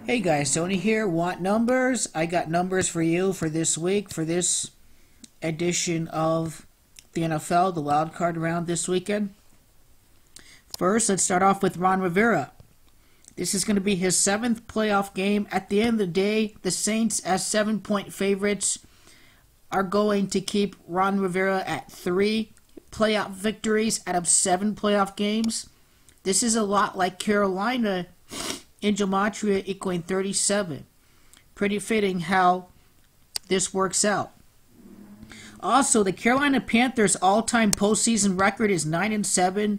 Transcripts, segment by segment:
Hey guys, Tony here. Want numbers? I got numbers for you for this week, for this edition of the NFL, the wild card round this weekend. First, let's start off with Ron Rivera. This is going to be his 7th playoff game. At the end of the day, the Saints, as 7-point favorites, are going to keep Ron Rivera at 3 playoff victories out of 7 playoff games. This is a lot like Carolina in Gematria equaling 37. Pretty fitting how this works out. Also, the Carolina Panthers' all-time postseason record is 9-7.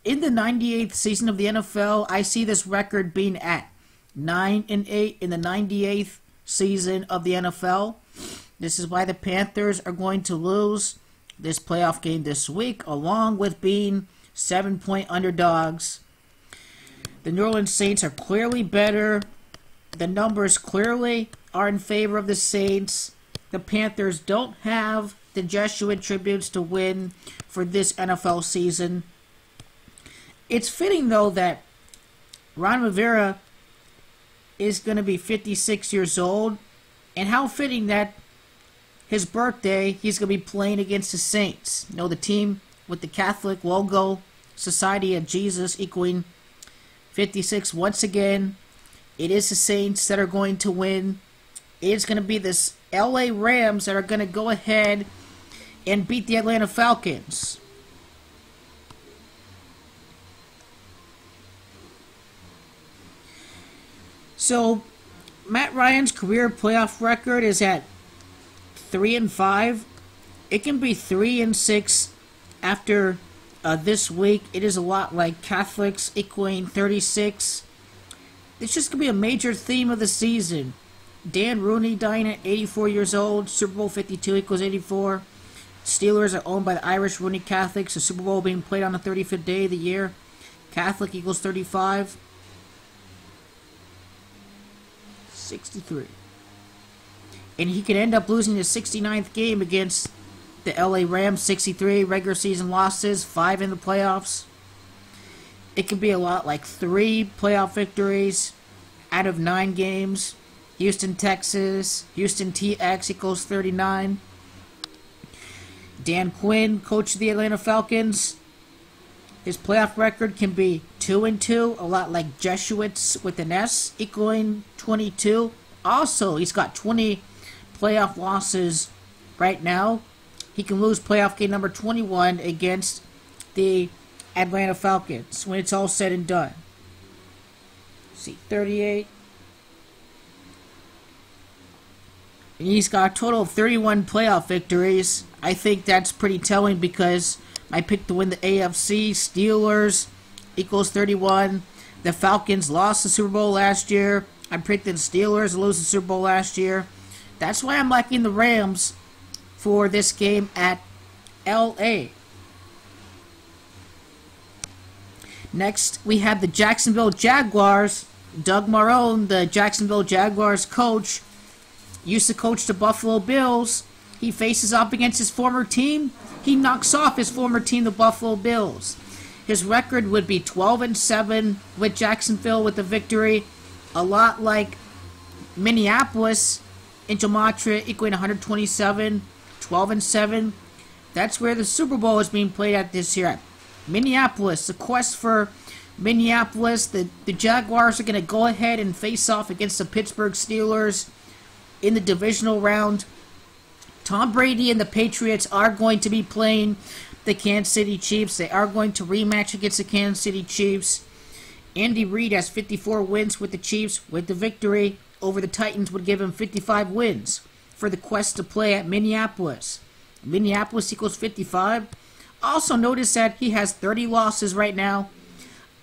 In the 98th season of the NFL, I see this record being at 9-8 in the 98th season of the NFL. This is why the Panthers are going to lose this playoff game this week, along with being 7-point underdogs. The New Orleans Saints are clearly better. The numbers clearly are in favor of the Saints. The Panthers don't have the Jesuit tributes to win for this NFL season. It's fitting, though, that Ron Rivera is going to be 56 years old. And how fitting that his birthday, he's going to be playing against the Saints. You know, the team with the Catholic logo, Society of Jesus, equaling 56 once again. It is the Saints that are going to win. It's going to be this LA Rams that are going to go ahead and beat the Atlanta Falcons. So, Matt Ryan's career playoff record is at 3-5. It can be 3-6 after this week. It is a lot like Catholics equaling 36. It's just going to be a major theme of the season. Dan Rooney dying at 84 years old. Super Bowl 52 equals 84. Steelers are owned by the Irish Rooney Catholics. The Super Bowl being played on the 35th day of the year. Catholic equals 35. 63. And he could end up losing his 69th game against the LA Rams. 63 regular season losses, 5 in the playoffs. It could be a lot like 3 playoff victories out of 9 games. Houston, Texas. Houston TX equals 39. Dan Quinn, coach of the Atlanta Falcons. His playoff record can be 2-2, a lot like Jesuits with an S, equaling 22. Also, he's got 20 playoff losses right now. He can lose playoff game number 21 against the Atlanta Falcons when it's all said and done. Let's see, 38. And he's got a total of 31 playoff victories. I think that's pretty telling because I picked to win the AFC. Steelers equals 31. The Falcons lost the Super Bowl last year. I picked the Steelers to lose the Super Bowl last year. That's why I'm liking the Rams for this game at LA. Next, we have the Jacksonville Jaguars. Doug Marrone, the Jacksonville Jaguars coach, used to coach the Buffalo Bills. He faces off against his former team. He knocks off his former team, the Buffalo Bills. His record would be 12-7 with Jacksonville with the victory. A lot like Minneapolis in Gematria equaling 127, 12-7. That's where the Super Bowl is being played at this year. Minneapolis, the quest for Minneapolis. The Jaguars are going to go ahead and face off against the Pittsburgh Steelers in the divisional round. Tom Brady and the Patriots are going to be playing the Kansas City Chiefs. They are going to rematch against the Kansas City Chiefs. Andy Reid has 54 wins with the Chiefs. With the victory over the Titans would give him 55 wins for the quest to play at Minneapolis. Minneapolis equals 55. Also notice that he has 30 losses right now.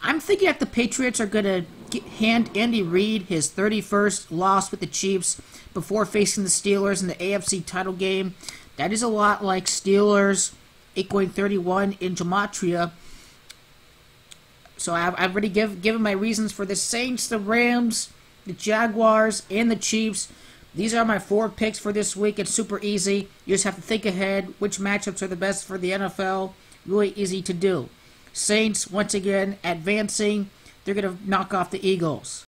I'm thinking that the Patriots are going to hand Andy Reid his 31st loss with the Chiefs before facing the Steelers in the AFC title game. That is a lot like Steelers equaling 31 in Gematria. So I've already given my reasons for the Saints, the Rams, the Jaguars, and the Chiefs. These are my 4 picks for this week. It's super easy. You just have to think ahead which matchups are the best for the NFL. Really easy to do. Saints, once again, advancing. They're going to knock off the Eagles.